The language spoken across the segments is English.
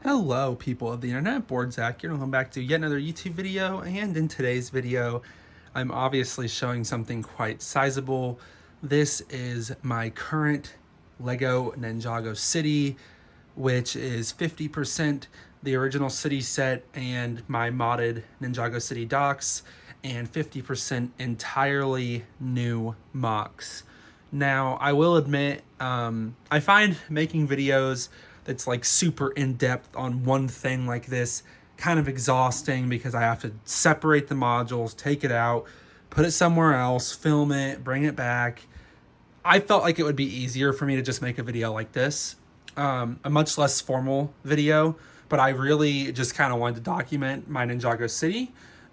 Hello, people of the internet. Board Zach here, and welcome back to yet another YouTube video. And in today's video, I'm obviously showing something quite sizable. This is my current Lego Ninjago City, which is 50% the original city set and my modded Ninjago City docks, and 50% entirely new MOCs. Now, I will admit, I find making videos that's like super in-depth on one thing like this kind of exhausting because I have to separate the modules, take it out, put it somewhere else, film it, bring it back. I felt like it would be easier for me to just make a video like this, a much less formal video, but I really just kind of wanted to document my Ninjago City.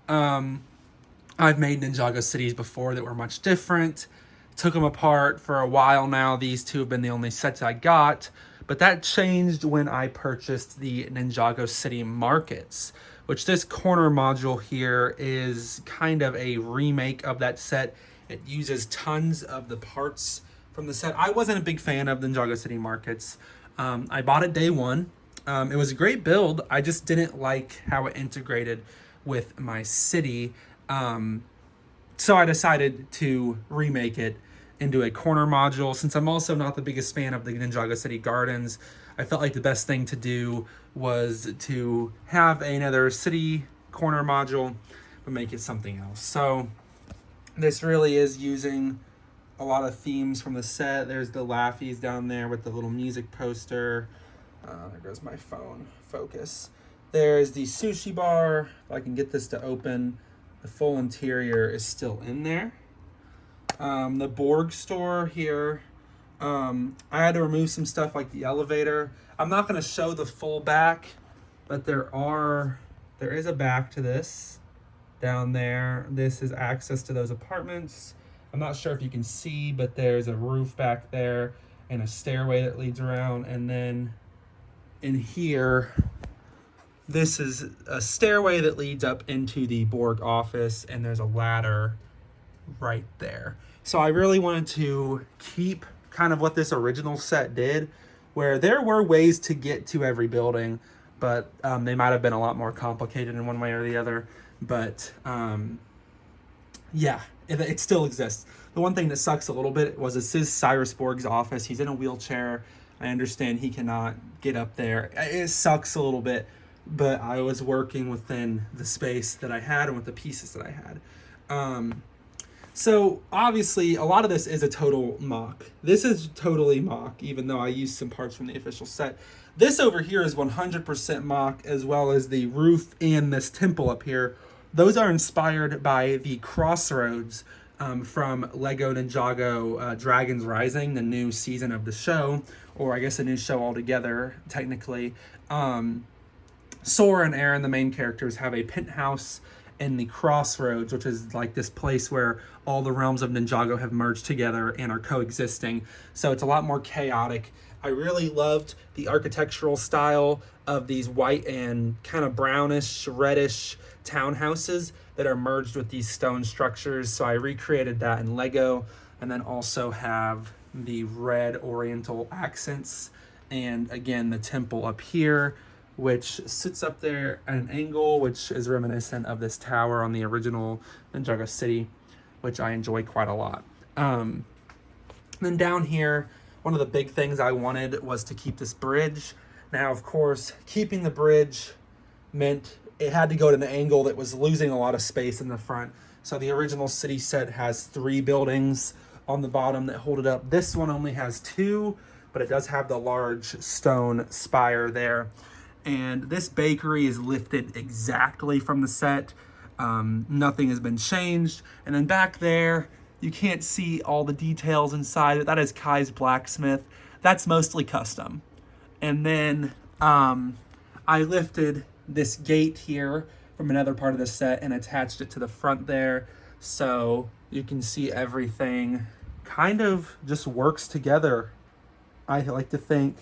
I've made Ninjago cities before that were much different. Took them apart for a while now. These two have been the only sets I got. But that changed when I purchased the Ninjago City Markets, which this corner module here is kind of a remake of that set. It uses tons of the parts from the set. I wasn't a big fan of Ninjago City Markets. I bought it day one. It was a great build. I just didn't like how it integrated with my city. So I decided to remake it into a corner module. Since I'm also not the biggest fan of the Ninjago City Gardens, I felt like the best thing to do was to have another city corner module, but make it something else. So this really is using a lot of themes from the set. There's the Laffys down there with the little music poster. There goes my phone focus. There's the sushi bar. If I can get this to open, the full interior is still in there. The Borg store here. I had to remove some stuff like the elevator. I'm not going to show the full back, but there is a back to this down there. This is access to those apartments. I'm not sure if you can see, but there's a roof back there and a stairway that leads around. And then in here, this is a stairway that leads up into the Borg office, and there's a ladder right there. So I really wanted to keep kind of what this original set did, where there were ways to get to every building, but they might have been a lot more complicated in one way or the other. But yeah, it still exists. The one thing that sucks a little bit was this is Cyrus Borg's office. He's in a wheelchair. I understand he cannot get up there. It sucks a little bit, but I was working within the space that I had and with the pieces that I had. So obviously a lot of this is a total MOC. This is totally MOC, even though I used some parts from the official set. This over here is 100% MOC, as well as the roof and this temple up here. Those are inspired by the crossroads from Lego Ninjago Dragons Rising, the new season of the show, or I guess a new show altogether, technically. Sora and Aaron, the main characters, have a penthouse in the crossroads, which is like this place where all the realms of Ninjago have merged together and are coexisting. So it's a lot more chaotic. I really loved the architectural style of these white and kind of brownish, reddish townhouses that are merged with these stone structures. So I recreated that in Lego, and then also have the red oriental accents. And again, the temple up here, which sits up there at an angle, which is reminiscent of this tower on the original Ninjago City, which I enjoy quite a lot. Then down here, one of the big things I wanted was to keep this bridge. Now, of course, keeping the bridge meant it had to go at an angle that was losing a lot of space in the front. So the original city set has 3 buildings on the bottom that hold it up. This one only has 2, but it does have the large stone spire there. And this bakery is lifted exactly from the set. Nothing has been changed. And then back there, you can't see all the details inside. That is Kai's Blacksmith. That's mostly custom. And then I lifted this gate here from another part of the set and attached it to the front there. So you can see everything kind of just works together, I like to think.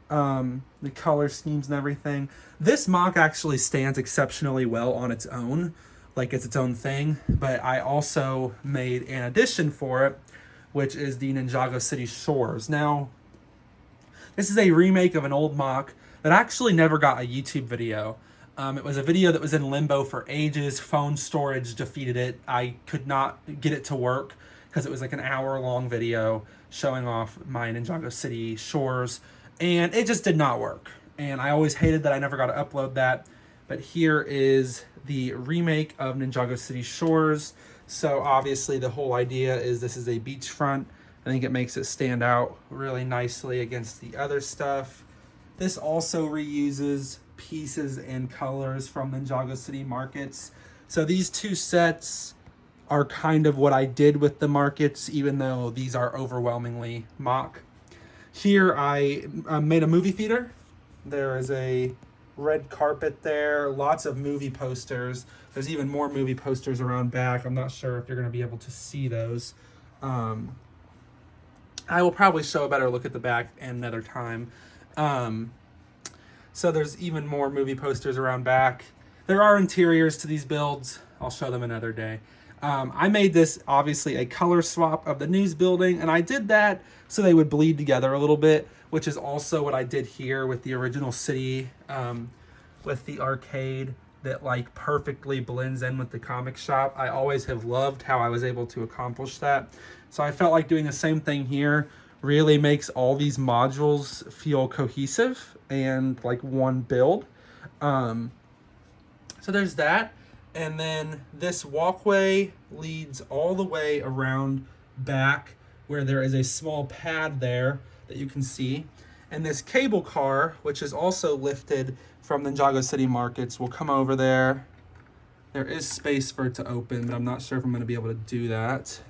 The color schemes and everything. This MOC actually stands exceptionally well on its own, like it's its own thing, but I also made an addition for it, which is the Ninjago City Shores. Now, This is a remake of an old MOC that actually never got a YouTube video. It was a video that was in limbo for ages. Phone storage defeated it. I could not get it to work because it was like an hour-long video showing off my Ninjago City shores, and it just did not work. And I always hated that I never got to upload that. But here is the remake of Ninjago City Shores. So obviously the whole idea is this is a beachfront. I think it makes it stand out really nicely against the other stuff. This also reuses pieces and colors from Ninjago City markets. So these two sets are kind of what I did with the markets, even though these are overwhelmingly MOC. Here I made a movie theater. There is a red carpet there, lots of movie posters. There's even more movie posters around back. I'm not sure if you're going to be able to see those. I will probably show a better look at the back another time. So there's even more movie posters around back. There are interiors to these builds. I'll show them another day. I made this obviously a color swap of the news building, and I did that so they would bleed together a little bit, which is also what I did here with the original city, with the arcade that like perfectly blends in with the comic shop. I always have loved how I was able to accomplish that. So I felt like doing the same thing here really makes all these modules feel cohesive and like one build. So there's that. And then this walkway leads all the way around back where there is a small pad there that you can see. And this cable car, which is also lifted from the Ninjago City markets, will come over there. There is space for it to open, but I'm not sure if I'm going to be able to do that.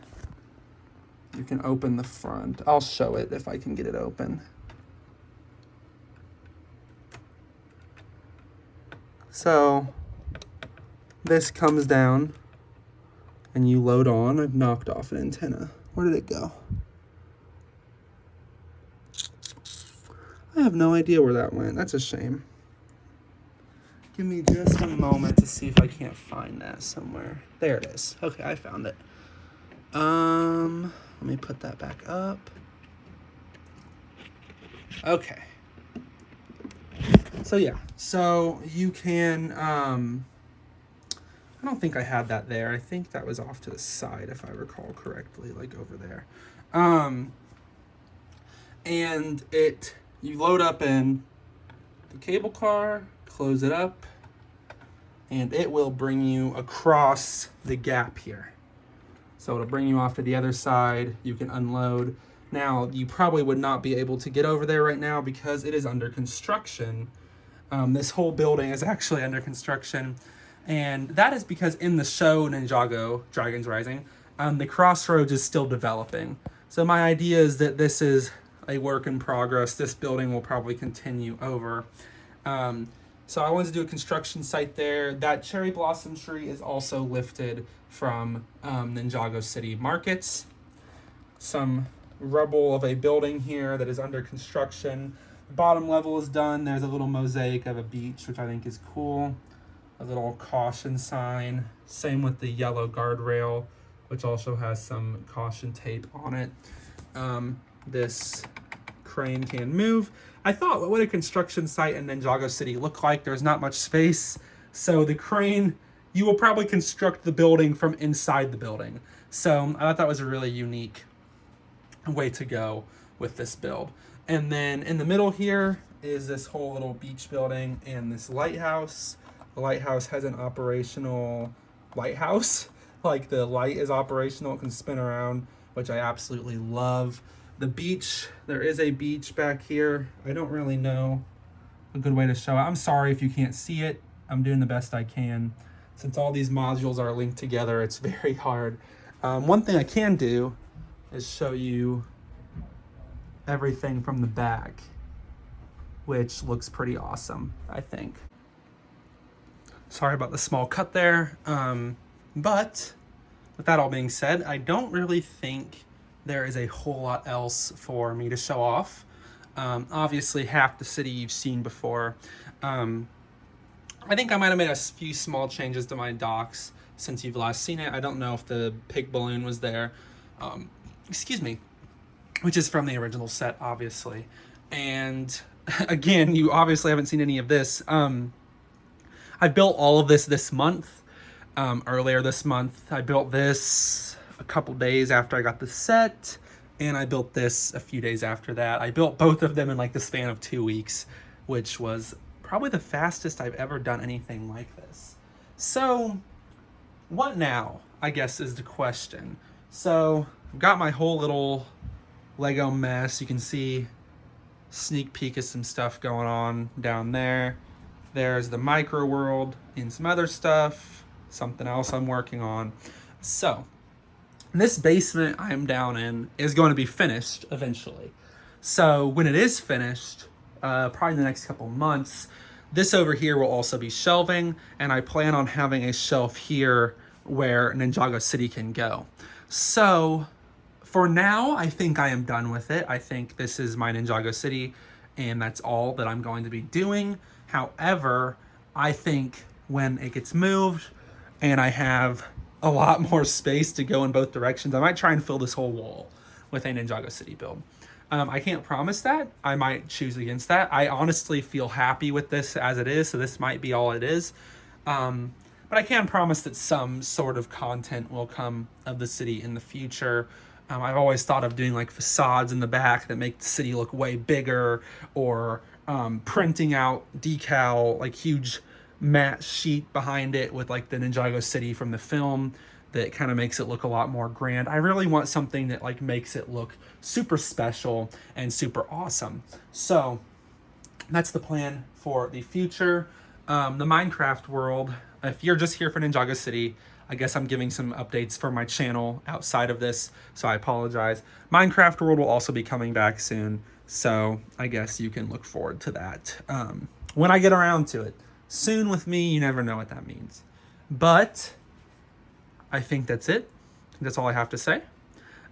You can open the front. I'll show it if I can get it open. So this comes down and you load on. I've knocked off an antenna. Where did it go? I have no idea where that went. That's a shame. Give me just a moment to see if I can't find that somewhere. There it is. Okay, I found it. Let me put that back up. Okay. So yeah, so you can, I don't think I had that there. I think that was off to the side, if I recall correctly, like over there. And you load up in the cable car, close it up, and it will bring you across the gap here. So it'll bring you off to the other side. You can unload. Now, you probably would not be able to get over there right now because it is under construction. This whole building is actually under construction. And that is because in the show Ninjago, Dragons Rising, the crossroads is still developing. So my idea is that this is a work in progress. This building will probably continue over. So I wanted to do a construction site there. That cherry blossom tree is also lifted from Ninjago City markets. Some rubble of a building here that is under construction. The bottom level is done. There's a little mosaic of a beach, which I think is cool. A little caution sign. Same with the yellow guardrail, which also has some caution tape on it. This crane can move. I thought, what would a construction site in Ninjago City look like? There's not much space. So the crane, you will probably construct the building from inside the building. So I thought that was a really unique way to go with this build. And then in the middle here is this whole little beach building and this lighthouse. The lighthouse has an operational lighthouse. Like the light is operational, it can spin around, which I absolutely love. The beach, there is a beach back here. I don't really know a good way to show it. I'm sorry if you can't see it. I'm doing the best I can. Since all these modules are linked together, it's very hard. One thing I can do is show you everything from the back, which looks pretty awesome, I think. Sorry about the small cut there. But with that all being said, I don't really think there is a whole lot else for me to show off. Obviously, half the city you've seen before. I think I might have made a few small changes to my docks since you've last seen it. I don't know if the pig balloon was there. Excuse me. Which is from the original set, obviously. And again, you obviously haven't seen any of this. I built all of this month. Earlier this month, I built this a couple days after I got the set, and I built this a few days after that. I built both of them in like the span of 2 weeks, which was probably the fastest I've ever done anything like this. So, what now, I guess, is the question. So, I've got my whole little Lego mess. You can see sneak peek of some stuff going on down there. There's the micro world and some other stuff, something else I'm working on. So, this basement I'm down in is going to be finished eventually. So when it is finished, probably in the next couple months, this over here will also be shelving, and I plan on having a shelf here where Ninjago City can go. So for now, I think I am done with it. I think this is my Ninjago City, and that's all that I'm going to be doing. However, I think when it gets moved and I have a lot more space to go in both directions, I might try and fill this whole wall with a Ninjago City build. I can't promise that. I might choose against that. I honestly feel happy with this as it is, so this might be all it is. But I can promise that some sort of content will come of the city in the future. I've always thought of doing like facades in the back that make the city look way bigger, or printing out decal, like huge matte sheet behind it with like the Ninjago City from the film that kind of makes it look a lot more grand. I really want something that like makes it look super special and super awesome. So that's the plan for the future. The Minecraft world, if you're just here for Ninjago City, I guess I'm giving some updates for my channel outside of this, so I apologize. Minecraft world will also be coming back soon, so I guess you can look forward to that when I get around to it. Soon with me, you never know what that means. But I think that's it. That's all I have to say.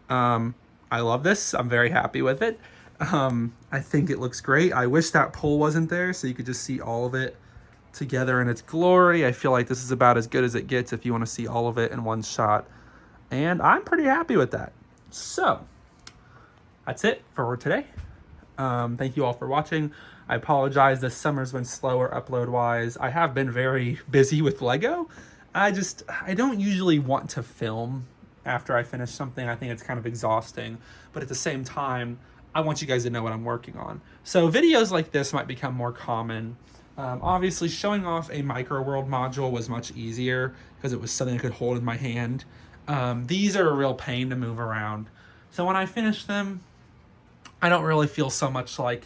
I love this. I'm very happy with it. I think it looks great. I wish that pole wasn't there so you could just see all of it together in its glory. I feel like this is about as good as it gets if you want to see all of it in one shot. And I'm pretty happy with that. So, that's it for today. Thank you all for watching. I apologize, this summer's been slower upload-wise. I have been very busy with Lego. I don't usually want to film after I finish something. I think it's kind of exhausting. But at the same time, I want you guys to know what I'm working on. So videos like this might become more common. Obviously, showing off a micro world module was much easier because it was something I could hold in my hand. These are a real pain to move around. So when I finish them, I don't really feel so much like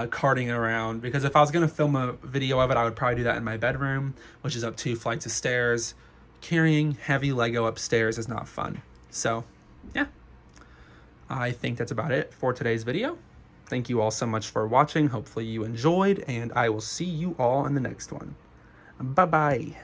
carting around, because if I was going to film a video of it, I would probably do that in my bedroom, which is up 2 flights of stairs. Carrying heavy Lego upstairs is not fun. So, yeah. I think that's about it for today's video. Thank you all so much for watching. Hopefully you enjoyed, and I will see you all in the next one. Bye-bye.